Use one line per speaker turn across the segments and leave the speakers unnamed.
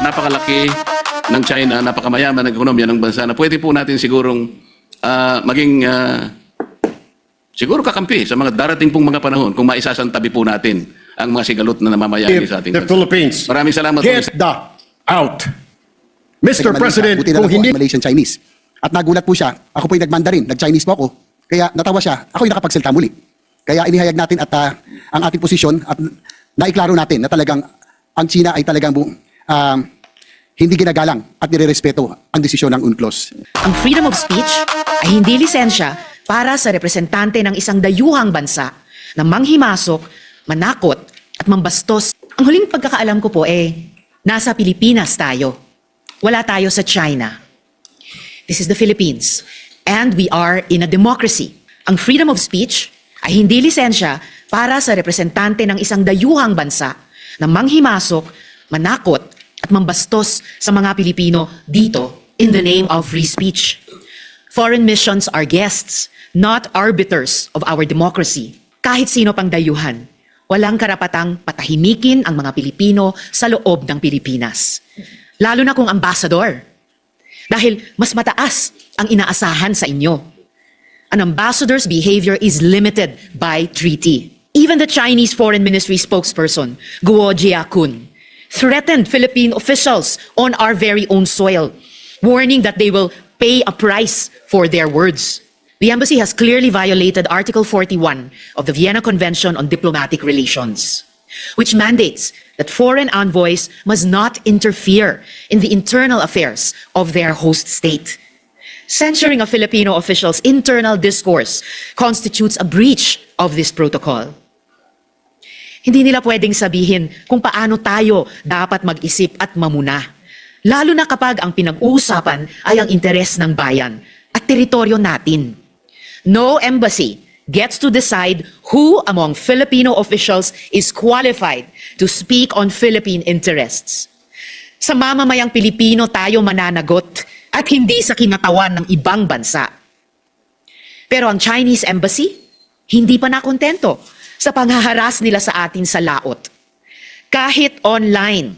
napakalaki ng China, napakamayaman ng ekonomiya ng bansa na pwede po natin sigurong maging siguro kakampi sa mga darating pong mga panahon kung maisasantabi po natin ang mga sigalot na namamayani sa ating
The
bansa.
Philippines
Maraming salamat po,
get
Mr.
the out. Mr. President,
buti na
kung
lang po
hindi
ang Malaysian Chinese. At nagulat po siya, ako po yung nag-Mandarin, nag-Chinese po ako. Kaya natawa siya, ako yung nakapagsalita muli. Kaya inihayag natin at ang ating posisyon at naiklaro natin na talagang ang China ay talagang hindi ginagalang at nirerespeto ang desisyon ng UNCLOS.
Ang freedom of speech ay hindi lisensya para sa representante ng isang dayuhang bansa na manghimasok, manakot at mambastos. Ang huling pagkakaalam ko po nasa Pilipinas tayo. Wala tayo sa China. This is the Philippines and we are in a democracy. Ang freedom of speech ay hindi lisensya para sa representante ng isang dayuhang bansa na manghimasok, manakot at mambastos sa mga Pilipino dito in the name of free speech. Foreign missions are guests, not arbiters of our democracy. Kahit sino pang dayuhan, walang karapatang patahimikin ang mga Pilipino sa loob ng Pilipinas. Lalo na kung ambassador. Dahil mas mataas ang inaasahan sa inyo. An ambassador's behavior is limited by treaty. Even the Chinese Foreign Ministry spokesperson, Guo Jiakun, threatened Philippine officials on our very own soil, warning that they will pay a price for their words. The embassy has clearly violated Article 41 of the Vienna Convention on Diplomatic Relations, which mandates that foreign envoys must not interfere in the internal affairs of their host state. Censoring a Filipino official's internal discourse constitutes a breach of this protocol. Hindi nila pwedeng sabihin kung paano tayo dapat mag-isip at mamuna, lalo na kapag ang pinag-uusapan ay ang interes ng bayan at teritoryo natin. No embassy gets to decide who among Filipino officials is qualified to speak on Philippine interests. Sa mamamayang Pilipino tayo mananagot at hindi sa kinatawan ng ibang bansa. Pero ang Chinese embassy, hindi pa nakontento sa panghaharas nila sa atin sa laot. Kahit online,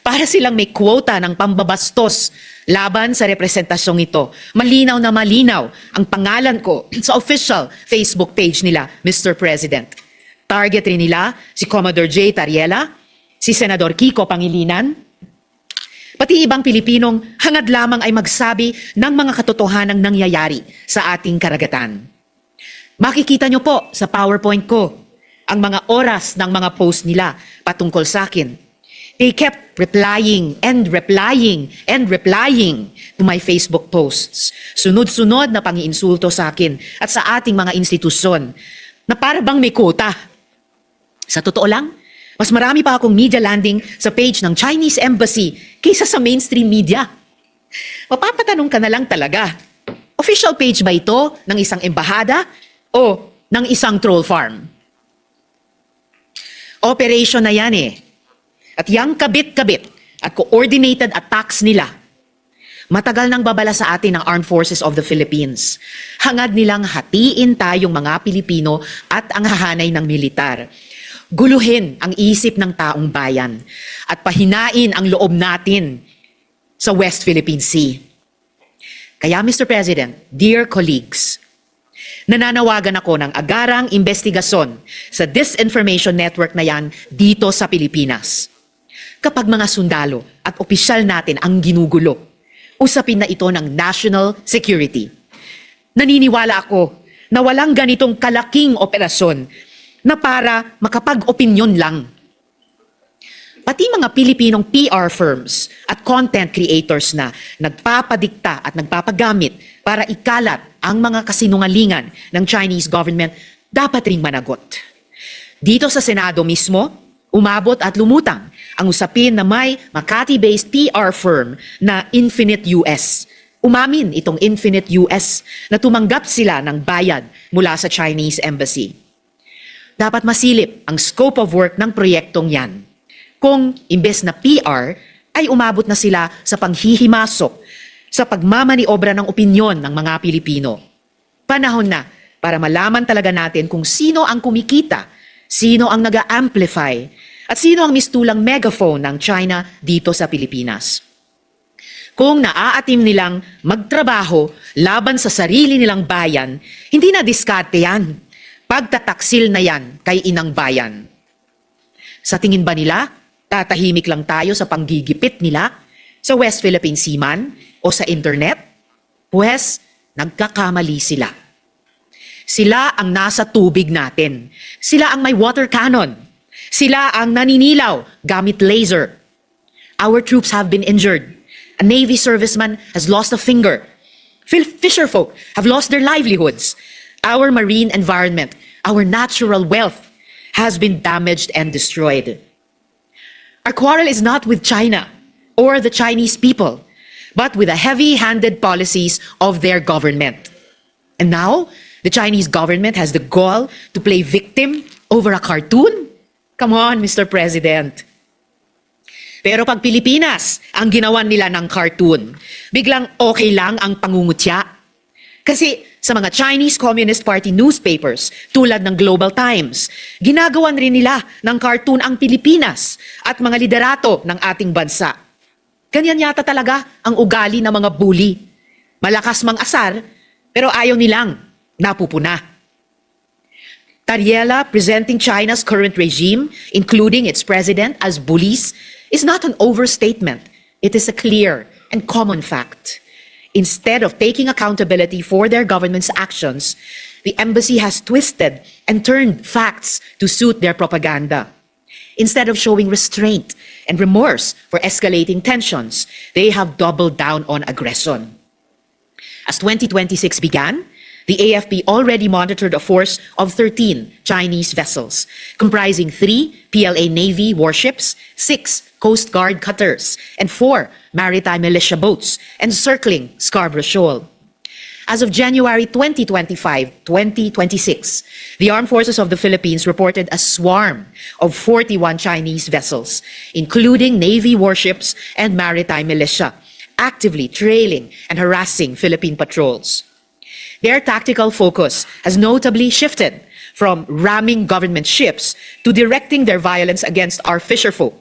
para silang may quota ng pambabastos laban sa representasyong ito. Malinaw na malinaw ang pangalan ko sa official Facebook page nila, Mr. President. Target rin nila si Commodore J. Tariela, si Senador Kiko Pangilinan, pati ibang Pilipinong hangad lamang ay magsabi ng mga katotohanang nangyayari sa ating karagatan. Makikita nyo po sa PowerPoint ko ang mga oras ng mga post nila patungkol sa akin. They kept replying and replying and replying to my Facebook posts. Sunod-sunod na pangiinsulto sa akin at sa ating mga institusyon na para bang may quota. Sa totoo lang, mas marami pa akong media landing sa page ng Chinese Embassy kaysa sa mainstream media. Mapapatanong ka na lang talaga, official page ba ito ng isang embahada o ng isang troll farm? Operation na yan At yang kabit-kabit at coordinated attacks nila, matagal nang babala sa atin ng Armed Forces of the Philippines. Hangad nilang hatiin tayong mga Pilipino at ang hahanay ng militar. Guluhin ang isip ng taong bayan at pahinain ang loob natin sa West Philippine Sea. Kaya Mr. President, dear colleagues, nananawagan ako ng agarang investigasyon sa disinformation network na yan dito sa Pilipinas. Kapag mga sundalo at opisyal natin ang ginugulo, usapin na ito ng national security. Naniniwala ako na walang ganitong kalaking operasyon na para makapag-opinyon lang. Pati mga Pilipinong PR firms at content creators na nagpapadikta at nagpapagamit para ikalat ang mga kasinungalingan ng Chinese government dapat ring managot. Dito sa Senado mismo, umabot at lumutang ang usapin na may Makati-based PR firm na Infinite US. Umamin itong Infinite US na tumanggap sila ng bayad mula sa Chinese Embassy. Dapat masilip ang scope of work ng proyektong yan. Kung imbes na PR, ay umabot na sila sa panghihimasok sa pagmamaniobra ng opinyon ng mga Pilipino. Panahon na para malaman talaga natin kung sino ang kumikita, sino ang nag-amplify At sino ang mistulang megaphone ng China dito sa Pilipinas? Kung naaatim nilang magtrabaho laban sa sarili nilang bayan, hindi na diskarte yan. Pagtataksil na yan kay inang bayan. Sa tingin ba nila, tatahimik lang tayo sa panggigipit nila sa West Philippine Sea man o sa internet? Pues, nagkakamali sila. Sila ang nasa tubig natin. Sila ang may water cannon. Sila ang naninilaw gamit laser. Our troops have been injured. A Navy serviceman has lost a finger. Fisherfolk have lost their livelihoods. Our marine environment, our natural wealth has been damaged and destroyed. Our quarrel is not with China or the Chinese people, but with the heavy-handed policies of their government. And now, the Chinese government has the gall to play victim over a cartoon? Come on, Mr. President. Pero pag Pilipinas ang ginawan nila ng cartoon, biglang okay lang ang pangungutya. Kasi sa mga Chinese Communist Party newspapers tulad ng Global Times, ginagawan rin nila ng cartoon ang Pilipinas at mga liderato ng ating bansa. Ganyan yata talaga ang ugali ng mga bully. Malakas mang asar, pero ayaw nilang napupuna. Tariela presenting China's current regime, including its president, as bullies, is not an overstatement. It is a clear and common fact. Instead of taking accountability for their government's actions, the embassy has twisted and turned facts to suit their propaganda. Instead of showing restraint and remorse for escalating tensions, they have doubled down on aggression. As 2026 began, the AFP already monitored a force of 13 Chinese vessels, comprising 3 PLA Navy warships, 6 Coast Guard cutters, and 4 maritime militia boats encircling Scarborough Shoal. As of January 2025-2026, the Armed Forces of the Philippines reported a swarm of 41 Chinese vessels, including Navy warships and maritime militia, actively trailing and harassing Philippine patrols. Their tactical focus has notably shifted from ramming government ships to directing their violence against our fisherfolk,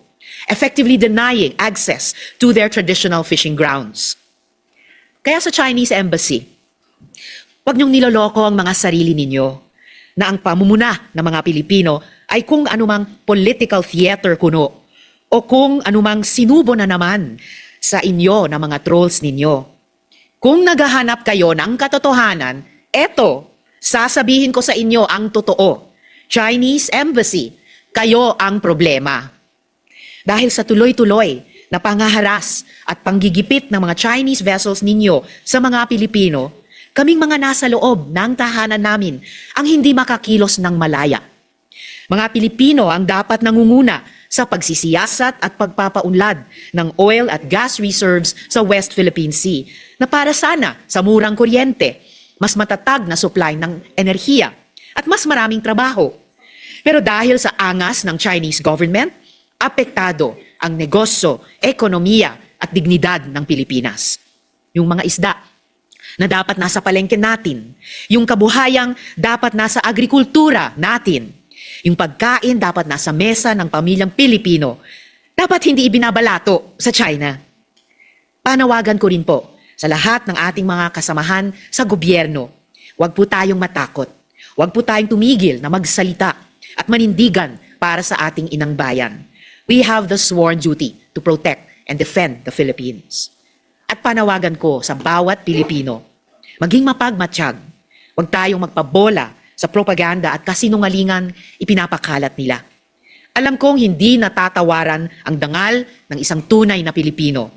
effectively denying access to their traditional fishing grounds. Kaya sa Chinese embassy, huwag niyong niloloko ang mga sarili ninyo na ang pamumuna ng mga Pilipino ay kung anumang political theater kuno o kung anumang sinubo na naman sa inyo ng mga trolls ninyo. Kung naghahanap kayo ng katotohanan, eto, sasabihin ko sa inyo ang totoo. Chinese embassy, kayo ang problema. Dahil sa tuloy-tuloy na pangaharas at panggigipit ng mga Chinese vessels ninyo sa mga Pilipino, kaming mga nasa loob ng tahanan namin ang hindi makakilos ng malaya. Mga Pilipino ang dapat nangunguna sa pagsisiyasat at pagpapaunlad ng oil at gas reserves sa West Philippine Sea na para sana sa murang kuryente, mas matatag na supply ng enerhiya at mas maraming trabaho. Pero dahil sa angas ng Chinese government, apektado ang negosyo, ekonomiya at dignidad ng Pilipinas. Yung mga isda na dapat nasa palengke natin, yung kabuhayang dapat nasa agrikultura natin, yung pagkain dapat nasa mesa ng pamilyang Pilipino, dapat hindi ibinabalato sa China. Panawagan ko rin po sa lahat ng ating mga kasamahan sa gobyerno, huwag po tayong matakot, huwag po tayong tumigil na magsalita at manindigan para sa ating inang bayan. We have the sworn duty to protect and defend the Philippines. At panawagan ko sa bawat Pilipino, maging mapagmatsyag, huwag tayong magpabola sa propaganda at kasinungalingan ipinapakalat nila. Alam kong hindi natatawaran ang dangal ng isang tunay na Pilipino.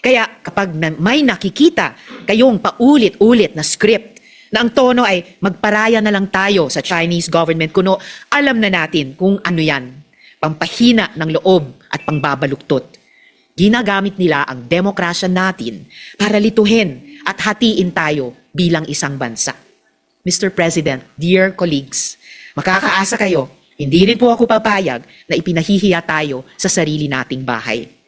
Kaya kapag may nakikita kayong paulit-ulit na script na ang tono ay magparaya na lang tayo sa Chinese government kuno, alam na natin kung ano yan. Pampahina ng loob at pangbabaluktot. Ginagamit nila ang demokrasya natin para lituhin at hatiin tayo bilang isang bansa. Mr. President, dear colleagues, makakaasa kayo, hindi rin po ako papayag na ipinahihiya tayo sa sarili nating bahay.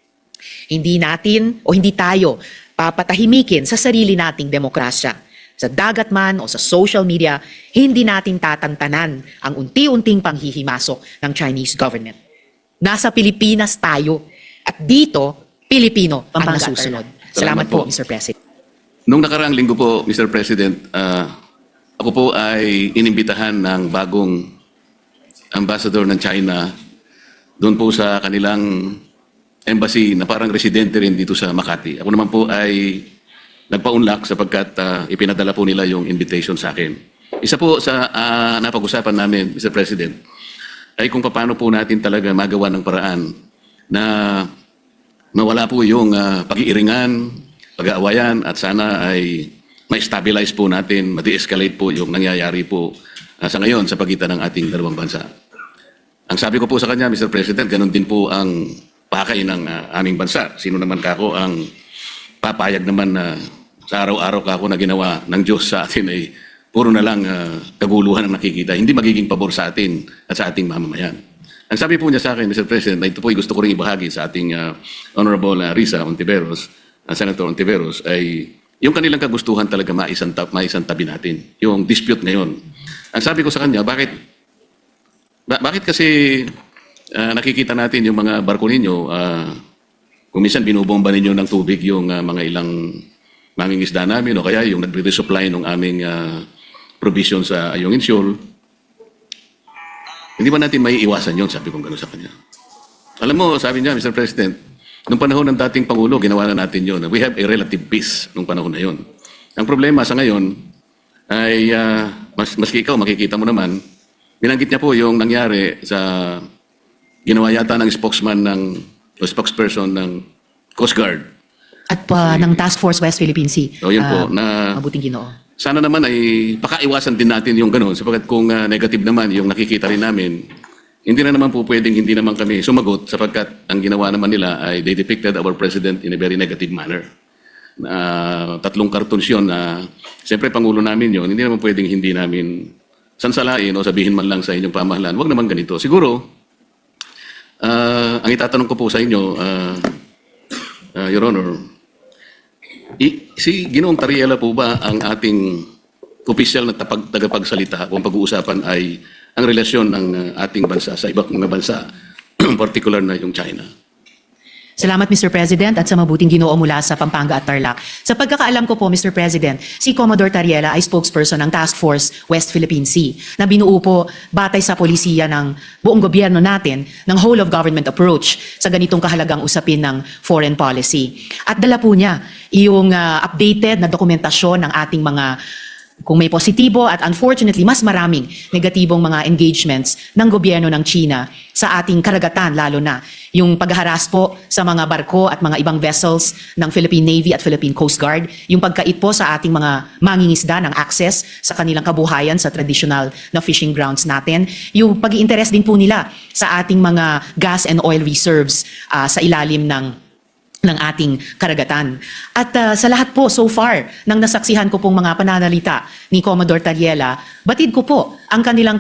Hindi natin o hindi tayo papatahimikin sa sarili nating demokrasya. Sa dagat man o sa social media, hindi natin tatantanan ang unti-unting panghihimasok ng Chinese government. Nasa Pilipinas tayo. At dito, Pilipino ang
Pampanga
nasusunod.
Salamat
Salamat
po.
po, Mr. President.
Nung nakaraang linggo po, Mr. President, ako po ay inimbitahan ng bagong ambassador ng China doon po sa kanilang embassy na parang residente rin dito sa Makati. Ako naman po ay nagpaunlak sapagkat ipinadala po nila yung invitation sa akin. Isa po sa napag-usapan namin, Mr. President, ay kung paano po natin talaga magawa ng paraan na mawala po yung pag-iiringan, pag-aawayan at sana ay ma-stabilize po natin, ma-de-escalate po yung nangyayari po sa ngayon sa pagitan ng ating dalawang bansa. Ang sabi ko po sa kanya, Mr. President, ganun din po ang pakay ng aming bansa. Sino naman kako ang papayag naman na sa araw-araw kako na ginawa ng Diyos sa atin ay puro na lang kaguluhan ang nakikita. Hindi magiging pabor sa atin at sa ating mamamayan. Ang sabi po niya sa akin, Mr. President, na ito po ay gusto ko rin ibahagi sa ating Honorable Risa Ontiveros, Senator Ontiveros, ay yung kanilang kagustuhan talaga maisantabi natin. Yung dispute ngayon. Ang sabi ko sa kanya, bakit kasi nakikita natin yung mga barko ninyo, kung minsan binubomba ninyo ng tubig yung mga ilang mangingisda namin o kaya yung nagre-resupply ng aming provision sa Ayungin Shoal, hindi ba natin may iwasan yun? Sabi kong gano'n sa kanya. Alam mo, sabi niya, Mr. President, nung panahon ng dating Pangulo, ginawa na natin yun. We have a relative peace nung panahon na yun. Ang problema sa ngayon ay, maski ikaw, makikita mo naman, binanggit niya po yung nangyari sa ginawa yata ng spokesperson ng Coast Guard.
At ng Task Force West Philippine Sea.
O yun po, na
Mabuting Ginoo.
sana naman ay pakaiwasan din natin yung gano'n sapagkat kung negative naman yung nakikita rin namin, hindi na naman po pwedeng hindi naman kami sumagot sapagkat ang ginawa naman nila ay they depicted our president in a very negative manner. 3 cartoons yun na siyempre Pangulo namin yun, hindi naman pwedeng hindi namin sansalain o sabihin man lang sa inyong pamahalaan, wag naman ganito. Siguro, ang itatanong ko po sa inyo, Your Honor, si Ginoong Tariela po ba ang ating opisyal na tagapagsalita kung pag-uusapan ay ang relasyon ng ating bansa sa ibang mga bansa, particular na yung China?
Salamat, Mr. President, at sa mabuting Ginoo mula sa Pampanga at Tarlac. Sa pagkakaalam ko po, Mr. President, si Commodore Tariela ay spokesperson ng Task Force West Philippine Sea na binuo po batay sa polisiya ng buong gobyerno natin ng whole of government approach sa ganitong kahalagang usapin ng foreign policy. At dala po niya yung updated na dokumentasyon ng ating mga kung may positibo at unfortunately mas maraming negatibong mga engagements ng gobyerno ng China sa ating karagatan, lalo na yung paghaharas po sa mga barko at mga ibang vessels ng Philippine Navy at Philippine Coast Guard, yung pagkait po sa ating mga mangingisda ng access sa kanilang kabuhayan sa traditional na fishing grounds natin, yung pag-iinteres din po nila sa ating mga gas and oil reserves sa ilalim ng ating karagatan. At sa lahat po, so far, nang nasaksihan ko pong mga pananalita ni Commodore Tariela, batid ko po ang kanilang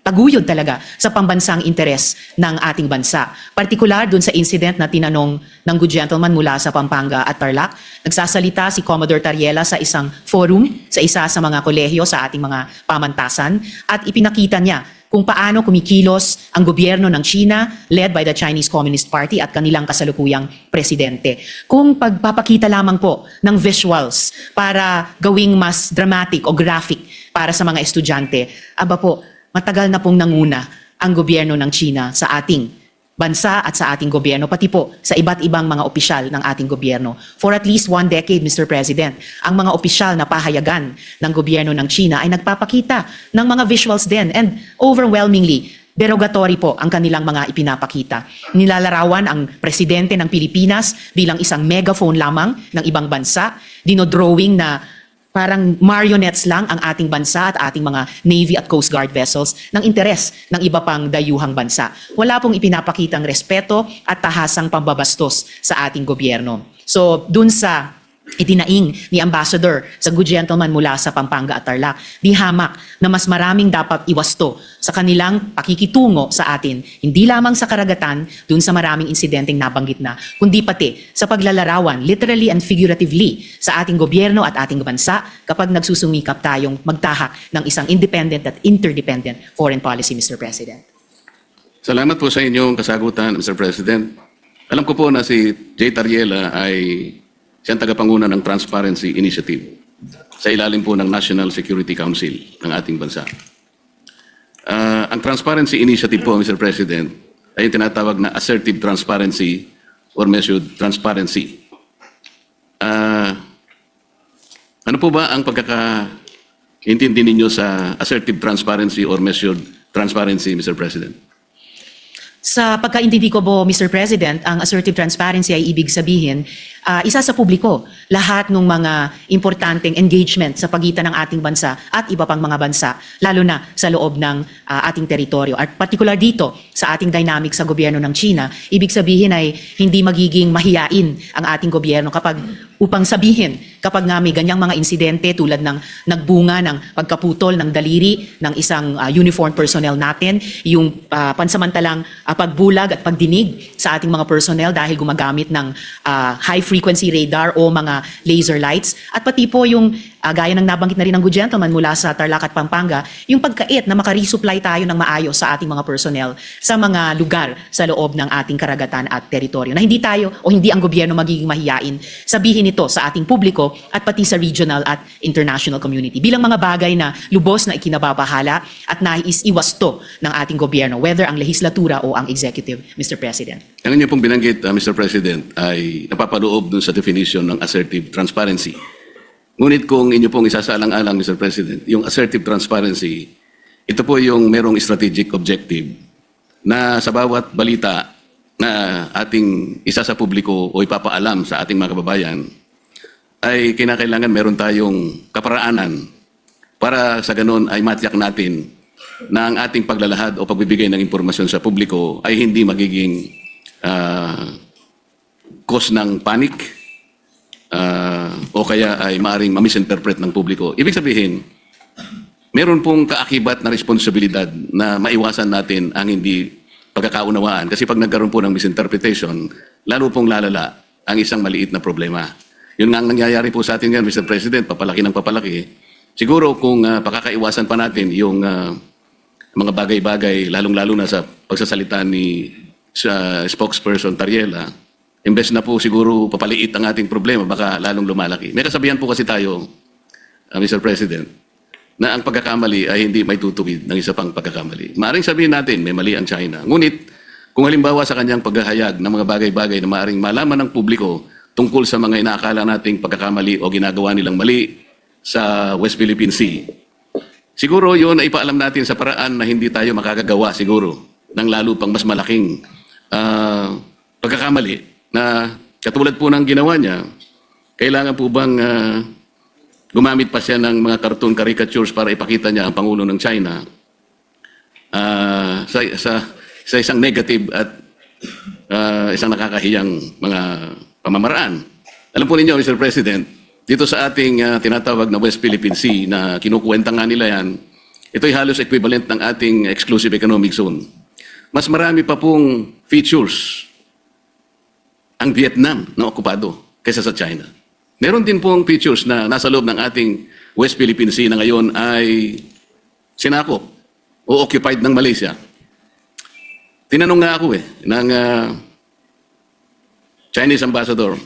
paguyod talaga sa pambansang interes ng ating bansa. Partikular dun sa incident na tinanong ng good gentleman mula sa Pampanga at Tarlac, nagsasalita si Commodore Tariela sa isang forum, sa isa sa mga kolehiyo sa ating mga pamantasan, at ipinakita niya kung paano kumikilos ang gobyerno ng China led by the Chinese Communist Party at kanilang kasalukuyang presidente. Kung pagpapakita lamang po ng visuals para gawing mas dramatic o graphic para sa mga estudyante, aba po, matagal na pong nanguna ang gobyerno ng China sa ating bansa at sa ating gobyerno, pati po sa iba't ibang mga opisyal ng ating gobyerno. For at least 1 decade, Mr. President, ang mga opisyal na pahayagan ng gobyerno ng China ay nagpapakita ng mga visuals din and overwhelmingly derogatory po ang kanilang mga ipinapakita. Nilalarawan ang presidente ng Pilipinas bilang isang megaphone lamang ng ibang bansa, dinodrawing na parang marionettes lang ang ating bansa at ating mga Navy at Coast Guard vessels ng interes ng iba pang dayuhang bansa. Wala pong ipinapakitang respeto at tahasang pambabastos sa ating gobyerno. So, dun sa itinaing ni Ambassador sa good gentleman mula sa Pampanga at Tarlac, di hamak na mas maraming dapat iwasto sa kanilang pakikitungo sa atin, hindi lamang sa karagatan, dun sa maraming insidenteng nabanggit na, kundi pati sa paglalarawan, literally and figuratively, sa ating gobyerno at ating bansa kapag nagsusumikap tayong magtahak ng isang independent at interdependent foreign policy, Mr. President.
Salamat po sa inyong kasagutan, Mr. President. Alam ko po na si Jay Tariela ay siyang tagapanguna ng Transparency Initiative sa ilalim po ng National Security Council ng ating bansa. Ang Transparency Initiative po, Mr. President, ay yung tinatawag na assertive transparency or measured transparency. Ano po ba ang pagkakaintindi ninyo sa assertive transparency or measured transparency, Mr. President?
Sa pagkaintindi ko po, Mr. President, ang assertive transparency ay ibig sabihin, isa sa publiko lahat ng mga importanteng engagement sa pagitan ng ating bansa at iba pang mga bansa, lalo na sa loob ng ating teritoryo. At particular dito, sa ating dynamic sa gobyerno ng China, ibig sabihin ay hindi magiging mahiyain ang ating gobyerno upang sabihin kapag nga may ganyang mga insidente tulad ng nagbunga ng pagkaputol ng daliri ng isang uniformed personnel natin, yung pansamantalang pagbulag at pagdinig sa ating mga personnel dahil gumagamit ng high-frequency radar o mga laser lights, at pati po yung gaya ng nabanggit na rin ng good gentleman mula sa Tarlac at Pampanga, yung pagkait na makaresupply tayo ng maayos sa ating mga personnel sa mga lugar sa loob ng ating karagatan at teritoryo. Na hindi tayo o hindi ang gobyerno magiging mahiyain sabihin ito sa ating publiko at pati sa regional at international community bilang mga bagay na lubos na ikinababahala at nais iwasto ng ating gobyerno, whether ang lehislatura o ang executive, Mr. President.
Ang inyo pong binanggit, Mr. President, ay napapaloob dun sa definition ng assertive transparency. Ngunit kung inyo pong isasaalang-alang, Mr. President, yung assertive transparency, ito po yung merong strategic objective na sa bawat balita na ating isa sa publiko o ipapaalam sa ating mga kababayan, ay kinakailangan meron tayong kaparaanan para sa ganun ay matiyak natin na ang ating paglalahad o pagbibigay ng impormasyon sa publiko ay hindi magiging cause ng panic o kaya ay maaaring ma-misinterpret ng publiko. Ibig sabihin, meron pong kaakibat na responsibilidad na maiwasan natin ang hindi pagkakaunawaan. Kasi pag nagkaroon po ng misinterpretation, lalo pong lalala ang isang maliit na problema. Yun nga ang nangyayari po sa atin ngayon, Mr. President, papalaki ng papalaki. Siguro kung pakakaiwasan pa natin yung mga bagay-bagay, lalong-lalo na sa pagsasalita ni spokesperson Tariela, imbes na po siguro papaliit ang ating problema, baka lalong lumalaki. May kasabihan po kasi tayo, Mr. President, na ang pagkakamali ay hindi may tutuwid ng isa pang pagkakamali. Maaring sabihin natin, may mali ang China. Ngunit, kung halimbawa sa kanyang paghahayag ng mga bagay-bagay na maaring malaman ng publiko tungkol sa mga inaakala nating pagkakamali o ginagawa nilang mali sa West Philippine Sea, siguro yun ay ipaalam natin sa paraan na hindi tayo makakagawa siguro ng lalo pang mas malaking pagkakamali na katulad po ng ginawa niya. Kailangan po bang gumamit pa siya ng mga cartoon caricatures para ipakita niya ang Pangulo ng China sa isang negative at isang nakakahiyang mga pamamaraan. Alam po ninyo, Mr. President, dito sa ating tinatawag na West Philippine Sea na kinukuwenta nga nila yan, ito'y halos equivalent ng ating exclusive economic zone. Mas marami pa pong features ang Vietnam na okupado kaysa sa China. Meron din pong features na nasa loob ng ating West Philippine Sea na ngayon ay sinakop o occupied ng Malaysia. Tinanong nga ako ng Chinese ambassador,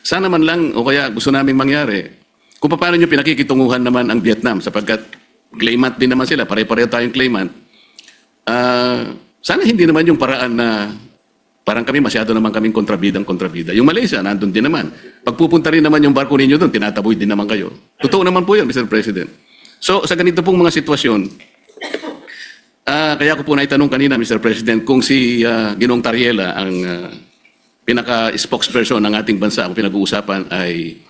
sana man lang o kaya gusto naming mangyari, kung paano nyo pinakikitunguhan naman ang Vietnam sapagkat claimant din naman sila, pare-pareho tayong claimant. Sana hindi naman yung paraan na parang kami masyado naman kaming kontrabida. Yung Malaysia, nandun din naman. Pagpupunta rin naman yung barko ninyo doon, tinataboy din naman kayo. Totoo naman po yun, Mr. President. So, sa ganito pong mga sitwasyon, kaya ko po naitanong kanina, Mr. President, kung si Ginong Tariela, ang pinaka-spokesperson ng ating bansa, ang pinag-uusapan ay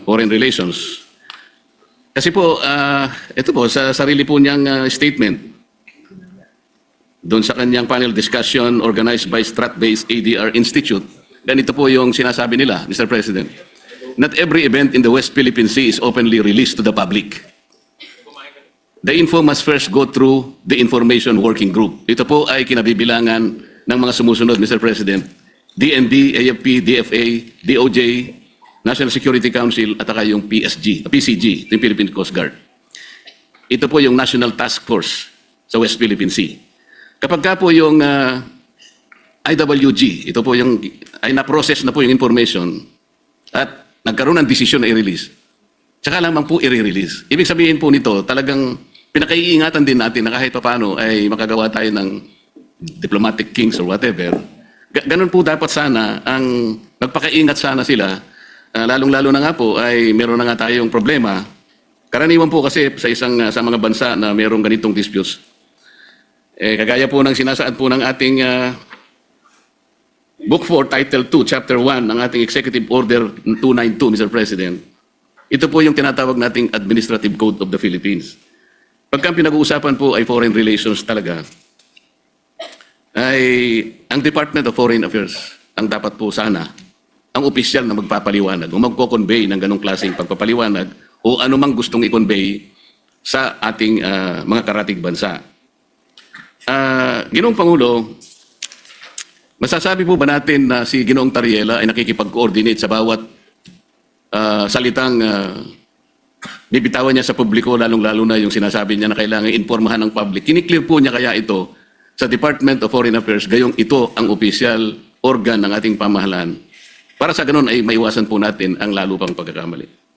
foreign relations. Kasi po, ito po, sa sarili po niyang statement, doon sa kanyang panel discussion organized by Strat-based ADR Institute, ganito po yung sinasabi nila, Mr. President. Not every event in the West Philippine Sea is openly released to the public. The info must first go through the Information Working Group. Ito po ay kinabibilangan ng mga sumusunod, Mr. President. DND, AFP, DFA, DOJ, National Security Council, at saka yung PCG, yung Philippine Coast Guard. Ito po yung National Task Force sa West Philippine Sea. Kapag ka po yung IWG, ito po yung, ay na-process na po yung information at nagkaroon ng desisyon na i-release, tsaka lamang po i-release. Ibig sabihin po nito, talagang pinakaiingatan din natin na kahit papaano ay makagawa tayo ng diplomatic kings or whatever. Ganun po dapat sana, ang magpakaingat sana sila, lalong-lalo na nga po ay meron na nga tayong problema. Karaniwan po kasi sa mga bansa na merong ganitong disputes. Kagaya po ng sinasaad po ng ating Book 4, Title 2, Chapter 1 ng ating Executive Order 292, Mr. President. Ito po yung tinatawag nating Administrative Code of the Philippines. Pagka pinag-uusapan po ay foreign relations talaga, ay ang Department of Foreign Affairs ang dapat po sana ang opisyal na magpapaliwanag o magko-convey ng ganong klaseng pagpapaliwanag o anumang gustong i-convey sa ating mga karatig bansa. Ginoong Pangulo, masasabi po ba natin na si Ginoong Tariela ay nakikipag-coordinate sa bawat salitang bibitawan niya sa publiko, lalong-lalo na yung sinasabi niya na kailangan informahan ng public? Kiniklear po niya kaya ito sa Department of Foreign Affairs, gayong ito ang opisyal organ ng ating pamahalaan. Para sa ganun ay maiwasan po natin ang lalo pang pagkakamali.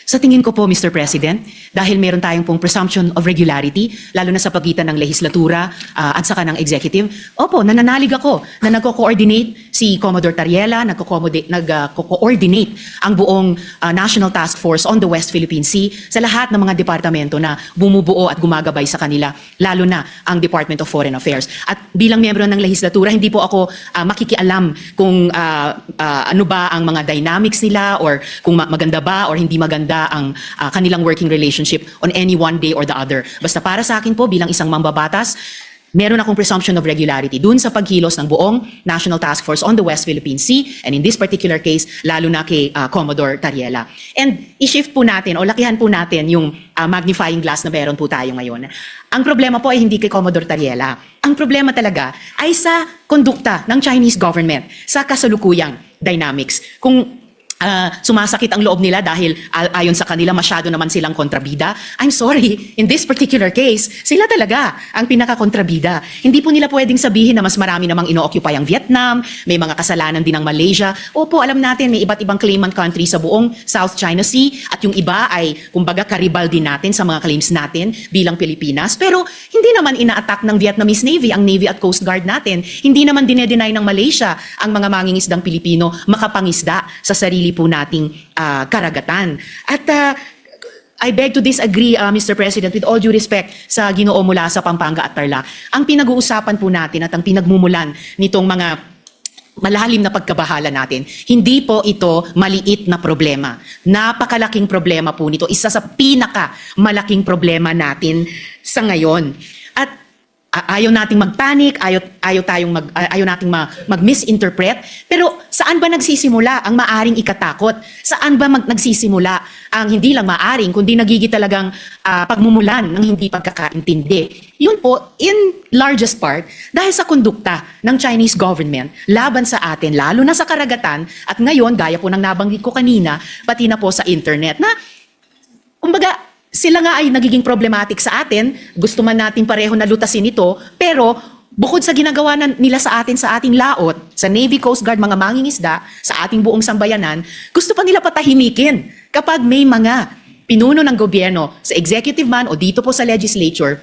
Sa tingin ko po, Mr. President, dahil meron tayong pong presumption of regularity, lalo na sa pagitan ng legislatura at saka ng executive, opo, nananalig ako na nagko-coordinate si Commodore Tariela, nagko-coordinate ang buong National Task Force on the West Philippine Sea sa lahat ng mga departamento na bumubuo at gumagabay sa kanila, lalo na ang Department of Foreign Affairs. At bilang miyembro ng legislatura, hindi po ako makikialam kung ano ba ang mga dynamics nila or kung maganda ba or hindi maganda ang kanilang working relationship on any one day or the other. Basta para sa akin po, bilang isang mambabatas, meron akong presumption of regularity dun sa pagkilos ng buong National Task Force on the West Philippine Sea, and in this particular case, lalo na kay Commodore Tariela. And i-shift po natin o lakihan po natin yung magnifying glass na meron po tayo ngayon. Ang problema po ay hindi kay Commodore Tariela. Ang problema talaga ay sa kondukta ng Chinese government, sa kasalukuyang dynamics. Kung sumasakit ang loob nila dahil ayon sa kanila masyado naman silang kontrabida. I'm sorry, in this particular case, sila talaga ang pinaka-kontrabida. Hindi po nila pwedeng sabihin na mas marami namang ino-occupy ang Vietnam, may mga kasalanan din ang Malaysia. Opo, alam natin may iba't ibang claimant country sa buong South China Sea at yung iba ay kumbaga karibal din natin sa mga claims natin bilang Pilipinas. Pero hindi naman ina-attack ng Vietnamese Navy ang Navy at Coast Guard natin. Hindi naman dinedenay ng Malaysia ang mga mangingisdang Pilipino makapangisda sa sarili po nating karagatan. At I beg to disagree, Mr. President, with all due respect sa Ginoo mula sa Pampanga at Tarlac. Ang pinag-uusapan po natin at ang pinagmumulan nitong mga malalim na pagkabahala natin, hindi po ito maliit na problema. Napakalaking problema po nito. Isa sa pinakamalaking problema natin sa ngayon. At ayaw nating magpanic, ayaw nating mag-misinterpret, pero saan ba nagsisimula ang maaring ikatakot? Saan ba nagsisimula ang hindi lang maaring, kundi nagiging talagang pagmumulan ng hindi pagkakaintindi? Yun po, in largest part, dahil sa kondukta ng Chinese government laban sa atin, lalo na sa karagatan, at ngayon, gaya po ng nabanggit ko kanina, pati na po sa internet, na kumbaga, sila nga ay nagiging problematic sa atin, gusto man natin pareho na lutasin ito, pero bukod sa ginagawa nila sa atin sa ating laot, sa Navy, Coast Guard, mga mangingisda, sa ating buong sambayanan, gusto pa nila patahimikin kapag may mga pinuno ng gobyerno sa executive man o dito po sa legislature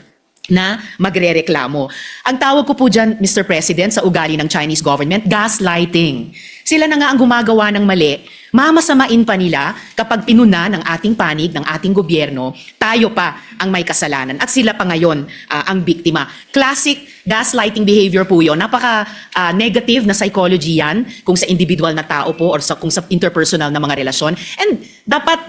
na magrereklamo. Ang tawag ko po dyan, Mr. President, sa ugali ng Chinese government, gaslighting. Sila na nga ang gumagawa ng mali, mamasamain pa nila kapag pinuna ng ating panig, ng ating gobyerno, tayo pa ang may kasalanan at sila pa ngayon ang biktima. Classic gaslighting behavior po yun. Napaka-negative na psychology yan kung sa individual na tao po or kung sa interpersonal na mga relasyon. And dapat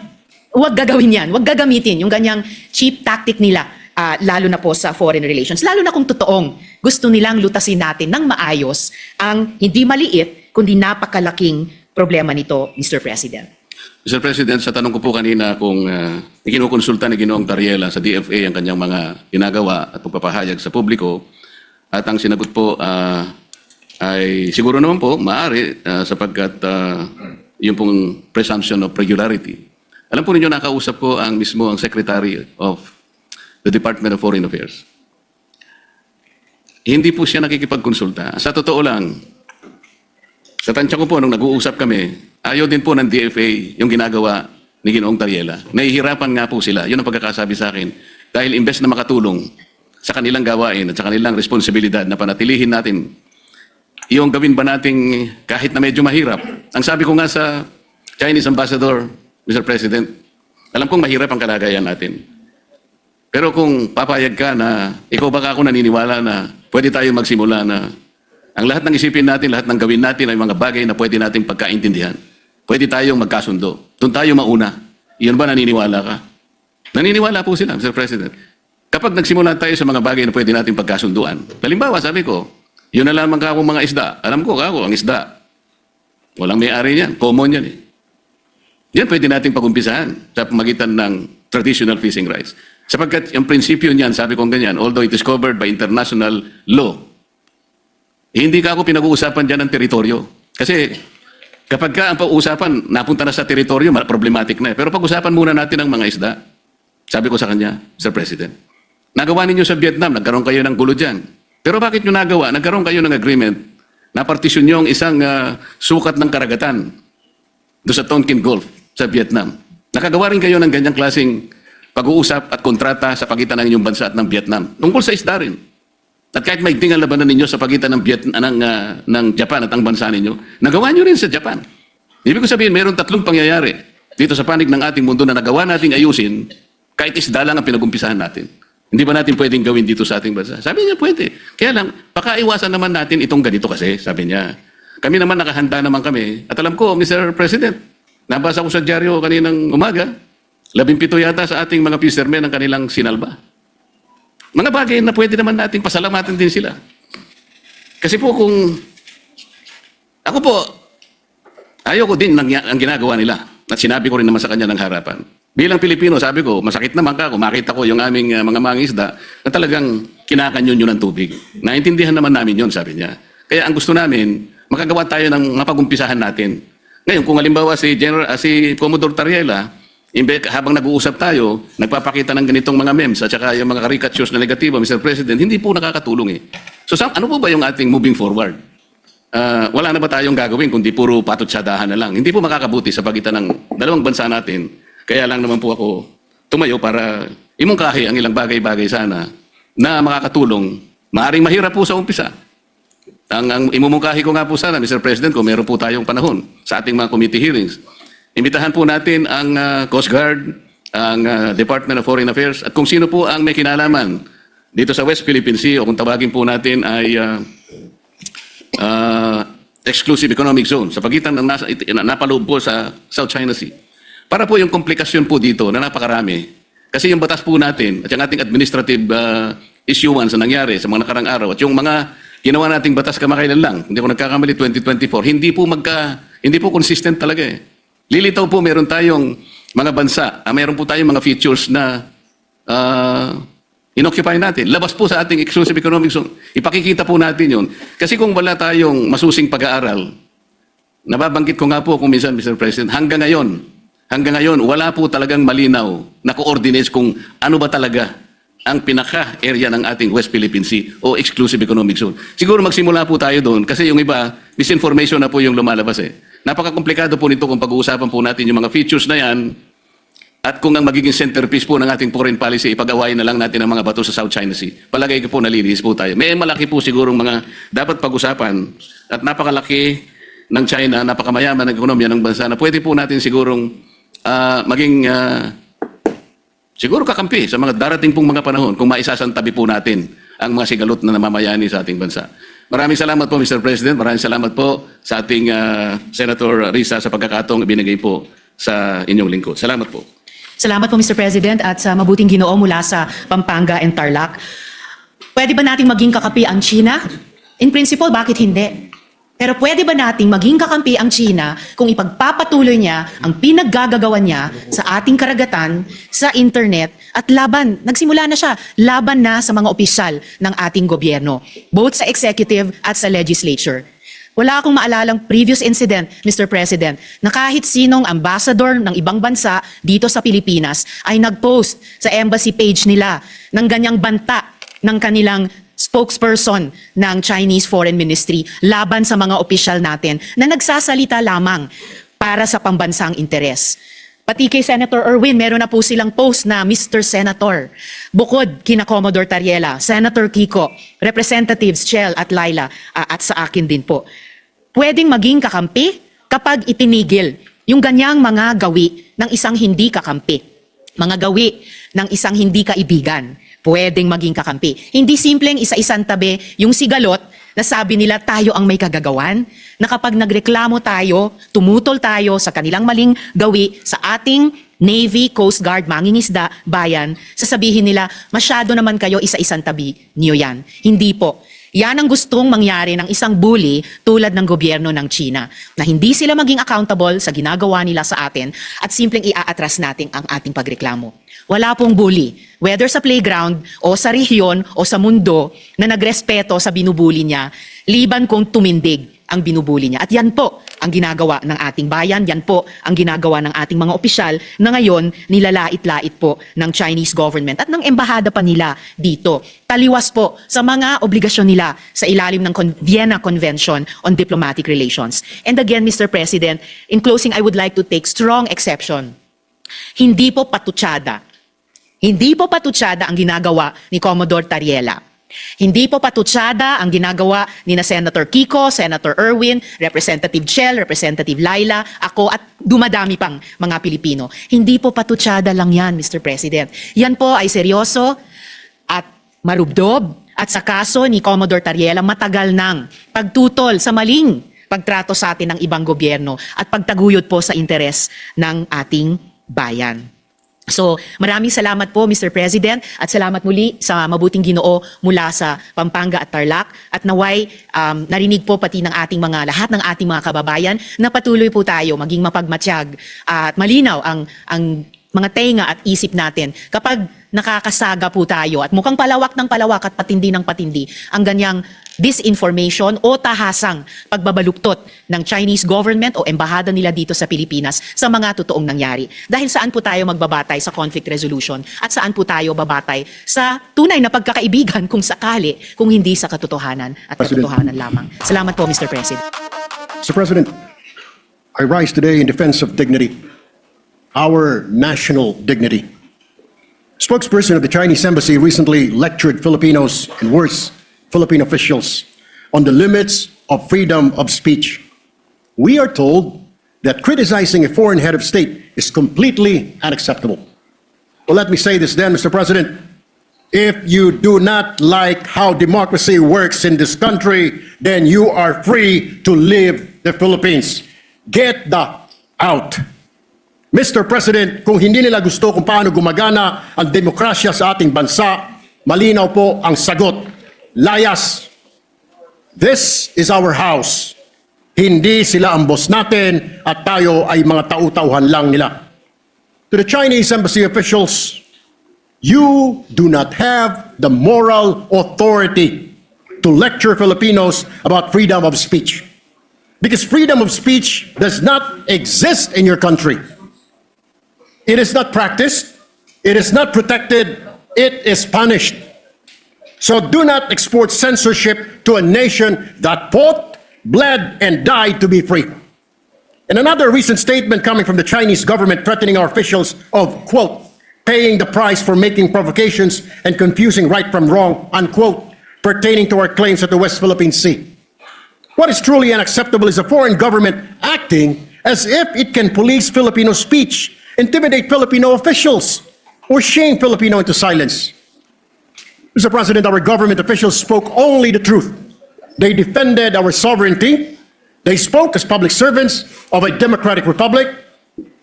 huwag gagawin yan, huwag gagamitin yung ganyang cheap tactic nila. Lalo na po sa foreign relations, lalo na kung totoong gusto nilang lutasin natin ng maayos ang hindi maliit, kundi napakalaking problema nito, Mr. President.
Mr. President, sa tanong ko po kanina kung ikinukonsulta ni Ginoong Tariela sa DFA ang kanyang mga ginagawa at pagpapahayag sa publiko, at ang sinagot po ay siguro naman po, maaari sapagkat yung pong presumption of regularity. Alam po ninyo, nakausap ko ang mismo ang Secretary of the Department of Foreign Affairs. hindi po siya nakikipagkonsulta. Sa totoo lang, sa tansya ko po, nung nag-uusap kami, ayaw din po ng DFA yung ginagawa ni Ginoong Tariela. Nahihirapan nga po sila. Yun ang pagkakasabi sa akin. Dahil imbes na makatulong sa kanilang gawain at sa kanilang responsibilidad na panatilihin natin, yung gawin ba nating kahit na medyo mahirap. Ang sabi ko nga sa Chinese Ambassador, Mr. President, alam kong mahirap ang kalagayan natin. Pero kung papayag ka na, ikaw baka ako naniniwala na pwede tayo magsimula na ang lahat ng isipin natin, lahat ng gawin natin ay mga bagay na pwede nating pagkaintindihan. Pwede tayong magkasundo. Doon tayo mauna. Iyon ba naniniwala ka? Naniniwala po sila, Mr. President. Kapag nagsimula tayo sa mga bagay na pwede nating pagkasunduan, halimbawa, sabi ko, yun na lamang ka akong mga isda. Alam ko, ako, ang isda. Walang may-ari niyan. Common yan eh. Yan pwede nating pag-umpisahan sa pamagitan ng traditional fishing rights. Sapagkat yung prinsipyo niyan, sabi kong ganyan, although it is covered by international law, hindi ka ako pinag-uusapan dyan ng teritoryo. Kasi kapag ka ang pag-uusapan, napunta na sa teritoryo, problematic na eh. Pero pag-usapan muna natin ang mga isda. Sabi ko sa kanya, Sir President, nagawa ninyo sa Vietnam, nagkaroon kayo ng gulo dyan. Pero bakit nyo nagawa? Nagkaroon kayo ng agreement na partisyon nyo ang isang sukat ng karagatan doon sa Tonkin Gulf sa Vietnam. Nakagawa rin kayo ng ganyang klaseng pag-uusap at kontrata sa pagitan ng inyong bansa at ng Vietnam. Tungkol sa isda rin. At kahit maigting ang labanan ninyo sa pagitan ng Japan at ang bansa ninyo, nagawa nyo rin sa Japan. Ibig ko sabihin, mayroon 3 pangyayari dito sa panig ng ating mundo na nagawa nating ayusin kahit isda lang ang pinag-umpisahan natin. Hindi ba natin pwedeng gawin dito sa ating bansa? Sabi niya, pwede. Kaya lang, pakaiwasan naman natin itong ganito kasi, sabi niya. Kami naman nakahanda naman kami. At alam ko, Mr. President, nabasa ko sa dyaryo kaninang umaga, 17 yata sa ating mga fishermen ang kanilang sinalba. Mga bagay na pwede naman natin pasalamatan din sila. Kasi po kung, ako po, ayaw ko din ang ginagawa nila. At sinabi ko rin naman sa kanya ng harapan. Bilang Pilipino, sabi ko, masakit naman ka kung makita ko yung aming mga mangisda na talagang kinakanyon yun ng tubig. Naintindihan naman namin yun, sabi niya. Kaya ang gusto namin, makagawa tayo ng mapag-umpisahan natin. Ngayon, kung halimbawa si Commodore Tariela, habang nag-uusap tayo, nagpapakita ng ganitong mga memes at saka yung mga caricatures na negatibo, Mr. President, hindi po nakakatulong eh. So ano po ba yung ating moving forward? Wala na ba tayong gagawin kundi puro patutsadahan na lang? Hindi po makakabuti sa pagitan ng dalawang bansa natin. Kaya lang naman po ako tumayo para imungkahi ang ilang bagay-bagay sana na makakatulong. Maaring mahirap po sa umpisa. Ang imumungkahi ko nga po sana, Mr. President, kung meron po tayong panahon sa ating mga committee hearings, imbitahan po natin ang Coast Guard, ang Department of Foreign Affairs, at kung sino po ang may kinalaman dito sa West Philippine Sea o kung tawagin po natin ay Exclusive Economic Zone sa pagitan ng napaloob po sa South China Sea. Para po yung komplikasyon po dito na napakarami. Kasi yung batas po natin at yung ating administrative issuance na nangyari sa mga nakarang araw at yung mga ginawa nating batas kamakailan lang, hindi ko nagkakamali 2024, hindi po consistent talaga eh. Lilitaw po meron tayong mga bansa, meron po tayong mga features na inoccupy natin. Labas po sa ating exclusive economic zone. Ipakikita po natin yun. Kasi kung wala tayong masusing pag-aaral, nababanggit ko nga po kung minsan, Mr. President, hanggang ngayon, wala po talagang malinaw na coordinates kung ano ba talaga ang pinaka-area ng ating West Philippine Sea o Exclusive Economic Zone. Siguro magsimula po tayo doon kasi yung iba, misinformation na po yung lumalabas eh. Napaka-komplikado po nito kung pag-uusapan po natin yung mga features na yan at kung ang magiging centerpiece po ng ating foreign policy, ipag-awayin na lang natin ang mga bato sa South China Sea. Palagay ko po nalilihis po tayo. May malaki po sigurong mga dapat pag-usapan at napakalaki ng China, napakamayaman ng ekonomiya ng bansa na pwede po natin sigurong siguro kakampi sa mga darating pong mga panahon kung maisasantabi po natin ang mga sigalot na namamayani sa ating bansa. Maraming salamat po, Mr. President. Maraming salamat po sa ating Senator Risa sa pagkakataong ibinigay po sa inyong lingkod. Salamat po.
Salamat po, Mr. President, at sa mabuting Ginoo mula sa Pampanga and Tarlac. Pwede ba nating maging kakapi ang China? In principle, bakit hindi? Pero pwede ba nating maging kakampi ang China kung ipagpapatuloy niya ang pinaggagawa niya sa ating karagatan, sa internet, at nagsimula na siya, laban na sa mga opisyal ng ating gobyerno, both sa executive at sa legislature. Wala akong maalalang previous incident, Mr. President, na kahit sinong ambassador ng ibang bansa dito sa Pilipinas ay nag-post sa embassy page nila ng ganyang banta ng kanilang spokesperson ng Chinese Foreign Ministry laban sa mga opisyal natin na nagsasalita lamang para sa pambansang interes. Pati kay Senator Erwin, meron na po silang post na Mr. Senator. Bukod kina Commodore Tariela, Senator Kiko, Representatives Chel at Laila, at sa akin din po. Pwedeng maging kakampi kapag itinigil yung ganyang mga gawi ng isang hindi kakampi. Mga gawi ng isang hindi kaibigan. Pwedeng maging kakampi. Hindi simpleng isa-isang tabi yung sigalot na sabi nila tayo ang may kagagawan, na kapag nagreklamo tayo, tumutol tayo sa kanilang maling gawi sa ating Navy, Coast Guard, mangingisda, bayan, sasabihin nila, masyado naman kayo isa-isang tabi niyo yan. Hindi po. Yan ang gustong mangyari ng isang bully tulad ng gobyerno ng China, na hindi sila maging accountable sa ginagawa nila sa atin at simpleng iaatras natin ang ating pagreklamo. Wala pong bully, whether sa playground o sa rehiyon o sa mundo, na nagrespeto sa binubuli niya, liban kung tumindig ang binubuli niya. At yan po ang ginagawa ng ating bayan, yan po ang ginagawa ng ating mga opisyal na ngayon nilalait-lait po ng Chinese government at ng embahada pa nila dito. Taliwas po sa mga obligasyon nila sa ilalim ng Vienna Convention on Diplomatic Relations. And again, Mr. President, in closing, I would like to take strong exception. Hindi po patutsada. Hindi po patutsada ang ginagawa ni Commodore Tariela. Hindi po patutsada ang ginagawa ni na Senator Kiko, Senator Erwin, Representative Chel, Representative Laila, ako at dumadami pang mga Pilipino. Hindi po patutsada lang yan, Mr. President. Yan po ay seryoso at marubdob at sa kaso ni Commodore Tariela matagal nang pagtutol sa maling pagtrato sa atin ng ibang gobyerno at pagtaguyod po sa interes ng ating bayan. So, maraming salamat po, Mr. President, at salamat muli sa mabuting Ginoo mula sa Pampanga at Tarlac. At naway, narinig po pati ng ating mga lahat ng ating mga kababayan na patuloy po tayo maging mapagmatsyag at malinaw ang mga tenga at isip natin kapag nakakasaga po tayo at mukhang palawak ng palawak at patindi ng patindi ang ganyang disinformation o tahasang pagbabaluktot ng Chinese government o embahada nila dito sa Pilipinas sa mga totoong nangyari. Dahil saan po tayo magbabatay sa conflict resolution at saan po tayo babatay sa tunay na pagkakaibigan kung sakali, kung hindi sa katotohanan at
President.
katotohanan lamang. Salamat po, Mr. President.
Mr. President, I rise today in defense of dignity, our national dignity. Spokesperson of the Chinese embassy recently lectured Filipinos and worse, Philippine officials on the limits of freedom of speech. We are told that criticizing a foreign head of state is completely unacceptable. Well, let me say this then, Mr. President. If you do not like how democracy works in this country, then you are free to leave the Philippines. Get the out. Mr. President, kung hindi nila gusto kung paano gumagana ang demokrasya sa ating bansa, malinaw po ang sagot. Layas. This is our house. Hindi sila ang boss natin at tayo ay mga tau-tauhan lang nila. To the Chinese embassy officials, you do not have the moral authority to lecture Filipinos about freedom of speech. Because freedom of speech does not exist in your country. It is not practiced, it is not protected, it is punished. So do not export censorship to a nation that fought, bled, and died to be free. And another recent statement coming from the Chinese government threatening our officials of, quote, paying the price for making provocations and confusing right from wrong, unquote, pertaining to our claims at the West Philippine Sea. What is truly unacceptable is a foreign government acting as if it can police Filipino speech, intimidate Filipino officials, or shame Filipino into silence. Mr. President, our government officials spoke only the truth. They defended our sovereignty. They spoke as public servants of a democratic republic.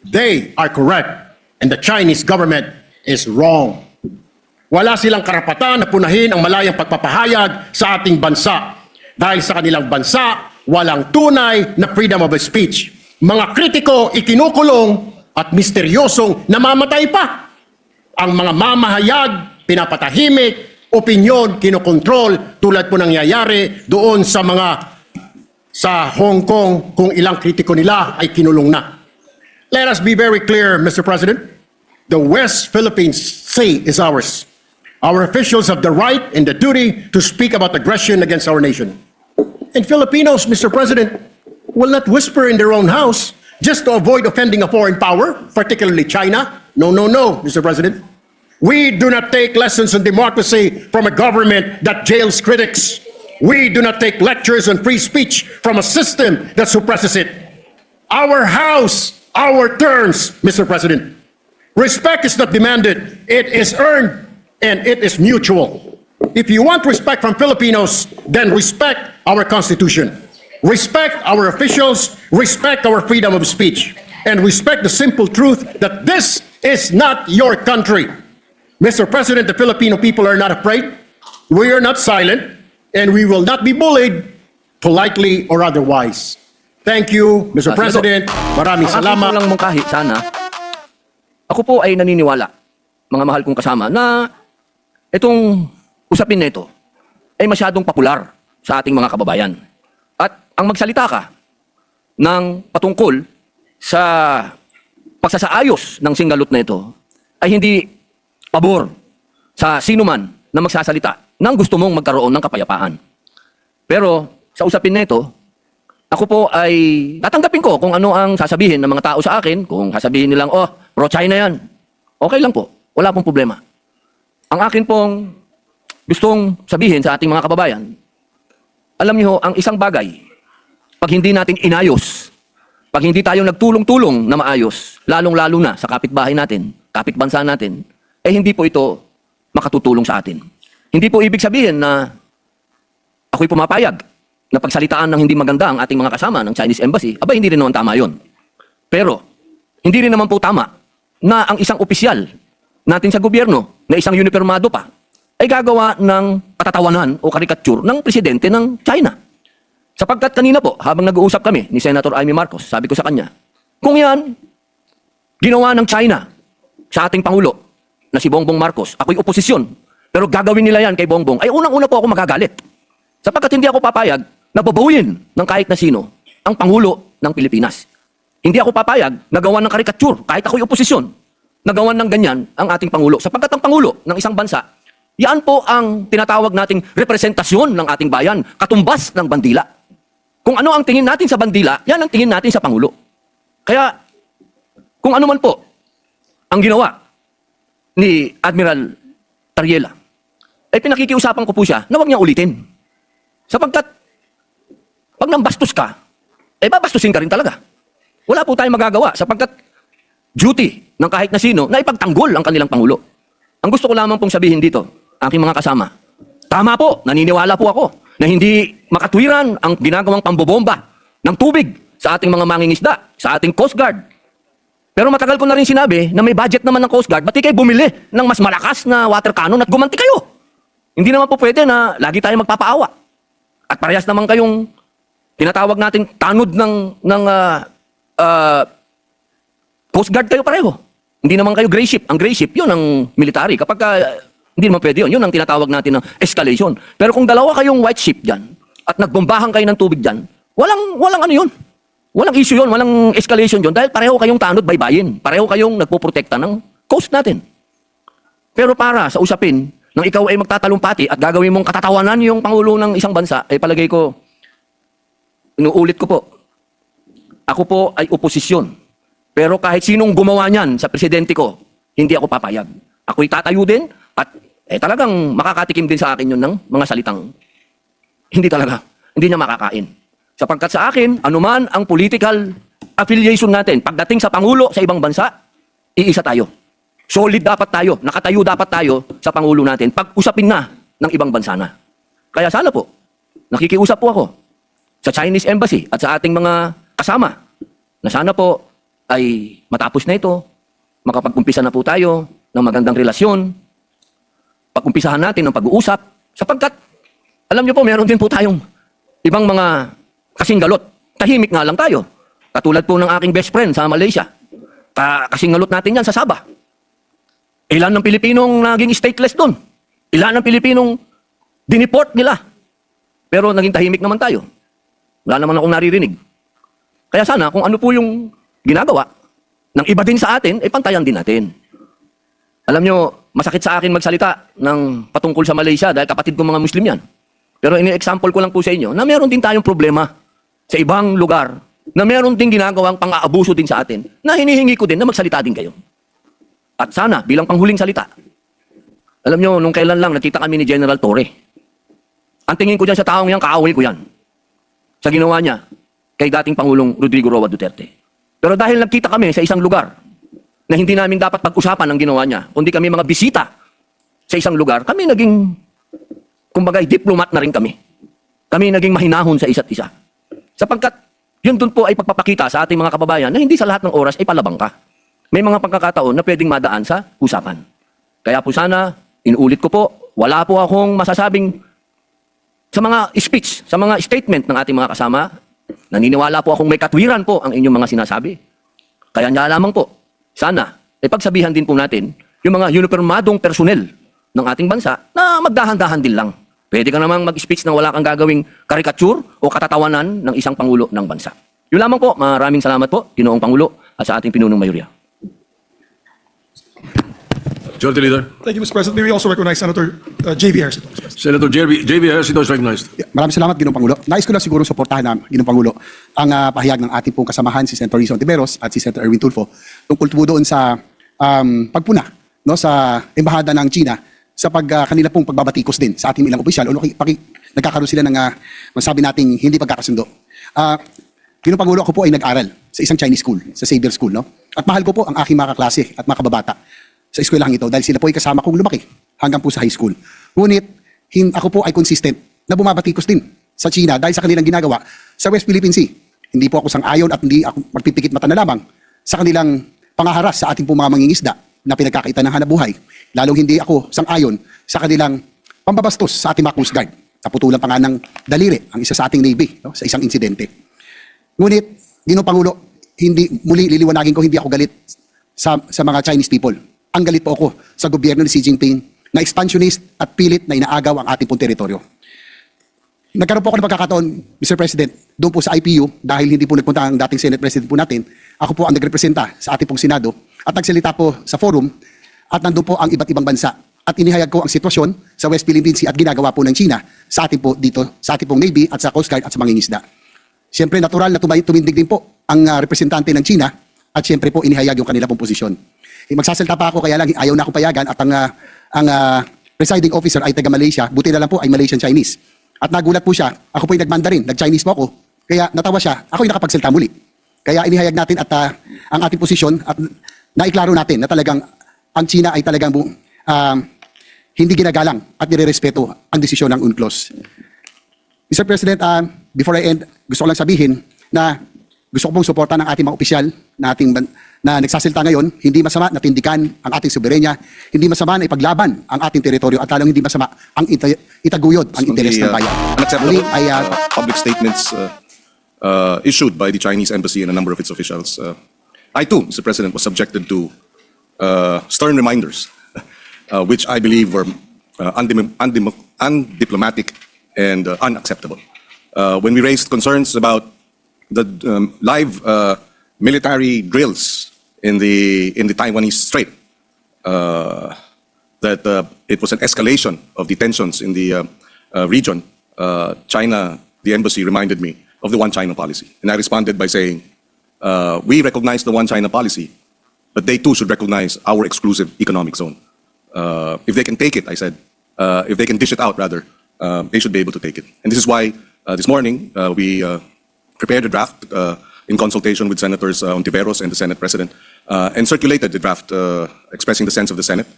They are correct, and the Chinese government is wrong. Wala silang karapatan na punahin ang malayang pagpapahayag sa ating bansa. Dahil sa kanilang bansa, walang tunay na freedom of speech. Mga kritiko ikinukulong at misteryosong namamatay pa. Ang mga mamahayag, pinapatahimik, opinyon, kinokontrol tulad po nangyayari doon sa Hong Kong kung ilang kritiko nila ay kinulong na. Let us be very clear, Mr. President. The West Philippine Sea is ours. Our officials have the right and the duty to speak about aggression against our nation. And Filipinos, Mr. President, will not whisper in their own house just to avoid offending a foreign power, particularly China. No, no, no, Mr. President. We do not take lessons on democracy from a government that jails critics. We do not take lectures on free speech from a system that suppresses it. Our house, our terms, Mr. President. Respect is not demanded, it is earned, and it is mutual. If you want respect from Filipinos, then respect our Constitution. Respect our officials, respect our freedom of speech, and respect the simple truth that this is not your country. Mr. President, the Filipino people are not afraid. We are not silent, and we will not be bullied, politely or otherwise. Thank you, Mr. President. Maraming
Ang aking
salamat.
lang mungkahi, sana, ako po ay naniniwala, mga mahal kong kasama, na itong usapin na ito ay masyadong popular sa ating mga kababayan. At ang magsalita ka ng patungkol sa pagsasaayos ng singgalot na ito ay hindi pabor sa sino man na magsasalita nang gusto mong magkaroon ng kapayapaan. Pero sa usapin na ito, ako po ay tatanggapin ko kung ano ang sasabihin ng mga tao sa akin. Kung sasabihin nilang, oh, pro-China yan. Okay lang po. Wala pong problema. Ang akin pong gustong sabihin sa ating mga kababayan, alam niyo, ang isang bagay, pag hindi natin inayos, pag hindi tayo nagtulong-tulong na maayos, lalong-lalo na sa kapitbahay natin, kapitbansa natin, eh hindi po ito makatutulong sa atin. Hindi po ibig sabihin na ako'y pumapayag na pagsalitaan ng hindi maganda ang ating mga kasama ng Chinese Embassy. Aba, hindi rin naman tama yon. Pero, hindi rin naman po tama na ang isang opisyal natin sa gobyerno, na isang uniformado pa, ay gagawa ng katatawanan o karikature ng presidente ng China. Sapagkat kanina po, habang nag-uusap kami ni Senator Amy Marcos, sabi ko sa kanya, kung yan, ginawa ng China sa ating Pangulo, na si Bongbong Marcos, ako'y oposisyon, pero gagawin nila yan kay Bongbong, ay unang-una po ako magagalit. Sapagkat hindi ako papayag na babawiin ng kahit na sino ang Pangulo ng Pilipinas. Hindi ako papayag na gawan ng karikature, kahit ako'y oposisyon, na gawan ng ganyan ang ating Pangulo. Sapagkat ang Pangulo ng isang bansa, yan po ang tinatawag nating representasyon ng ating bayan, katumbas ng bandila. Kung ano ang tingin natin sa bandila, yan ang tingin natin sa Pangulo. Kaya, kung ano man po ang ginawa ni Admiral Tariela, ay pinakikiusapan ko po siya na huwag niyang ulitin. Sapagkat, pag nambastos ka, eh babastusin ka rin talaga. Wala po tayong magagawa sapagkat duty ng kahit na sino na ipagtanggol ang kanilang Pangulo. Ang gusto ko lamang pong sabihin dito, aking mga kasama, tama po, naniniwala po ako na hindi makatwiran ang ginagawang pambobomba ng tubig sa ating mga mangingisda, sa ating Coast Guard. Pero matagal ko na rin sinabi na may budget naman ng Coast Guard, ba't di kayo bumili ng mas malakas na water cannon at gumanti kayo? Hindi naman po pwede na lagi tayo magpapaawa. At parehas naman kayong tinatawag natin tanod ng Coast Guard kayo pareho. Hindi naman kayo gray ship. Ang gray ship, yun ang military. Kapag hindi naman pwede yun, yun ang tinatawag natin ng escalation. Pero kung dalawa kayong white ship dyan, at nagbombahan kayo ng tubig dyan, walang ano yun. Walang issue yun, walang escalation yun, dahil pareho kayong tanod baybayin. Pareho kayong nagpoprotekta ng coast natin. Pero para sa usapin, nang ikaw ay magtatalumpati at gagawin mong katatawanan yung Pangulo ng isang bansa, ay palagay ko, inuulit ko po, ako po ay oposisyon. Pero kahit sinong gumawa niyan sa presidente ko, hindi ako papayag. Ako'y tatayo din at talagang makakatikim din sa akin yun ng mga salitang hindi niya makakain. Sapagkat sa akin, anuman ang political affiliation natin, pagdating sa Pangulo sa ibang bansa, iisa tayo. Solid dapat tayo, nakatayo dapat tayo sa Pangulo natin, pag-usapin na ng ibang bansa na. Kaya sana po, nakikiusap po ako sa Chinese Embassy at sa ating mga kasama na sana po ay matapos na ito, makapag-umpisa na po tayo ng magandang relasyon, pag-umpisahan natin ng pag-uusap, sapagkat, alam niyo po, meron din po tayong ibang mga kasinggalot. Tahimik nga lang tayo. Katulad po ng aking best friend sa Malaysia. Kasinggalot natin yan sa Sabah. Ilan ng Pilipinong naging stateless doon? Ilan ng Pilipinong dineport nila? Pero naging tahimik naman tayo. Wala naman akong naririnig. Kaya sana, kung ano po yung ginagawa ng iba din sa atin, pantayan din natin. Alam nyo, masakit sa akin magsalita ng patungkol sa Malaysia dahil kapatid ko mga Muslim yan. Pero ini-example ko lang po sa inyo na meron din tayong problema sa ibang lugar na meron din ginagawang pang-aabuso din sa atin na hinihingi ko din na magsalita din kayo. At sana, bilang panghuling salita, alam nyo, nung kailan lang nakita kami ni General Torre. Ang tingin ko dyan sa taong yan, kaaway ko yan. Sa ginawa niya kay dating Pangulong Rodrigo Roa Duterte. Pero dahil nagkita kami sa isang lugar na hindi namin dapat pag-usapan ang ginawa niya, kundi kami mga bisita sa isang lugar, kami naging, kumbaga, diplomat na rin kami. Kami naging mahinahon sa isa't isa. Sapagkat, yun dun po ay pagpapakita sa ating mga kababayan na hindi sa lahat ng oras ay palabang ka. May mga pagkakataon na pwedeng madaan sa usapan. Kaya po sana, inuulit ko po, wala po akong masasabing sa mga speech, sa mga statement ng ating mga kasama. Naniniwala po akong may katwiran po ang inyong mga sinasabi. Kaya nga lamang po, sana, pagsabihan din po natin yung mga uniformadong personel ng ating bansa na magdahan-dahan din lang. Pwede ka namang mag-speech na wala kang gagawing karikature o katatawanan ng isang Pangulo ng bansa. Yun lamang po, maraming salamat po, Ginoong Pangulo at sa ating pinunong mayorya.
Majority Leader.
Thank you, Mr. President. May we also recognize Senator J.V. Harris.
Senator J.B. Ejercito is recognized.
Maraming salamat, Ginoong Pangulo. Nais ko lang siguro suportahan na, Ginoong Pangulo, ang pahayag ng ating pong kasamahan, si Senator Risa Ontiveros at si Senator Erwin Tulfo, tungkol po doon sa pagpuna no, sa embahada ng China sa kanila pong pagbabatikos din sa ating ilang opisyal o nagkakaroon sila ng masabi nating hindi pagkakasundo. Ginoong Pangulo, ako po ay nag-aral sa isang Chinese school, sa Xavier School. No? At mahal ko po ang aking mga kaklase at mga kababata sa eskwelahan ito dahil sila po ay kasama kong lumaki hanggang po sa high school. Ngunit, ako po ay consistent na bumabatikos din sa China dahil sa kanilang ginagawa sa West Philippine Sea. Hindi po ako sang-ayon at hindi ako magpipikit mata na lamang sa kanilang pangaharas sa ating pong mga mangingisda na pinagkakita ng hanabuhay. Lalong hindi ako sang-ayon sa kanilang pambabastos sa ating mga Coast Guard. Naputulan pa nga ng daliri ang isa sa ating Navy no, sa isang insidente. Ngunit, Ginoong Pangulo, muli liliwanagin ko, hindi ako galit sa mga Chinese people. Ang galit po ako sa gobyerno ni Xi Jinping na expansionist at pilit na inaagaw ang ating pong teritoryo. Nagkaroon po ako ng pagkakataon, Mr. President, doon po sa IPU, dahil hindi po nagpunta ang dating Senate President po natin, ako po ang nagrepresenta sa ating pong Senado at nagsalita po sa forum at nandun po ang iba't ibang bansa at inihayag ko ang sitwasyon sa West Philippine Sea at ginagawa po ng China sa ating po dito, sa ating pong Navy at sa Coast Guard at sa mangingisda. Siyempre, natural na tumindig din po ang representante ng China at siyempre po inihayag yung kanila pong posisyon. Magsasalita pa ako kaya lang ayaw na akong payagan at ang presiding officer ay taga Malaysia, buti na lang po ay Malaysian Chinese. At nagulat po siya, ako po ay nagmandarin, nag-Chinese po ako, kaya natawa siya, ako yung nakapagsalita muli. Kaya inihayag natin at ang ating posisyon at naiklaro natin na talagang ang China ay talagang hindi ginagalang at nirerespeto ang desisyon ng UNCLOS. Mr. President, before I end, gusto ko lang sabihin na gusto ko pong suporta ng ating mga opisyal na nagsasalita ngayon, hindi masama na tindikan ang ating soberenya, hindi masama na ipaglaban ang ating teritoryo at lalong hindi masama ang itaguyod ang interes ng bayan.
Unacceptable
Muli ay
public statements issued by the Chinese embassy and a number of its officials. I too, Mr. President, was subjected to stern reminders, which I believe were undiplomatic and unacceptable. When we raised concerns about the live military drills in the Taiwanese Strait, that it was an escalation of the tensions in the region, China, the embassy reminded me of the One China policy. And I responded by saying, we recognize the One China policy, but they too should recognize our exclusive economic zone. If they can take it, I said, if they can dish it out rather, they should be able to take it. And this is why this morning we prepared a draft in consultation with Senators Ontiveros and the Senate President and circulated the draft expressing the sense of the Senate.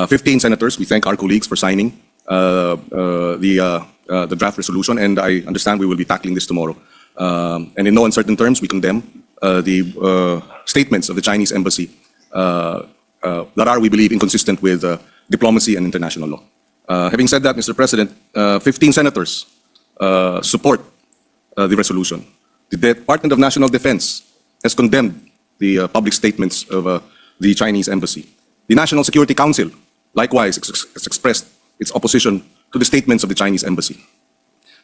15 senators, we thank our colleagues for signing the draft resolution, and I understand we will be tackling this tomorrow. And in no uncertain terms, we condemn the statements of the Chinese embassy that are, we believe, inconsistent with diplomacy and international law. Having said that, Mr. President, 15 senators support the resolution. The Department of National Defense has condemned the public statements of the Chinese embassy. The National Security Council likewise has expressed its opposition to the statements of the Chinese embassy.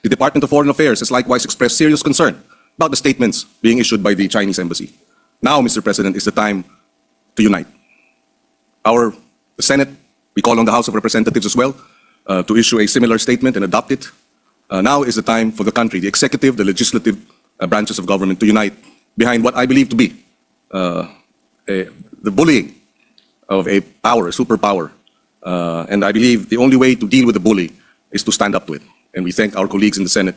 The Department of Foreign Affairs has likewise expressed serious concern about the statements being issued by the Chinese embassy. Now, Mr. President, is the time to unite. The Senate, We call on the House of Representatives as well to issue a similar statement and adopt it. Now is the time for the country, the executive, the legislative branches of government to unite behind what I believe to be the bullying of a power, a superpower. And I believe the only way to deal with the bully is to stand up to it. And we thank our colleagues in the Senate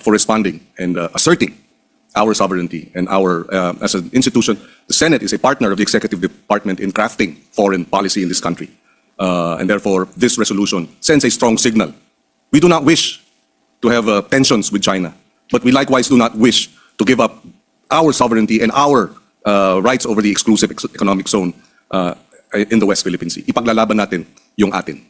for responding and asserting our sovereignty and our, as an institution, the Senate is a partner of the executive department in crafting foreign policy in this country. And therefore, this resolution sends a strong signal. We do not wish to have tensions with China, but we likewise do not wish to give up our sovereignty and our rights over the exclusive economic zone in the West Philippine Sea. Ipaglalaban natin yung atin.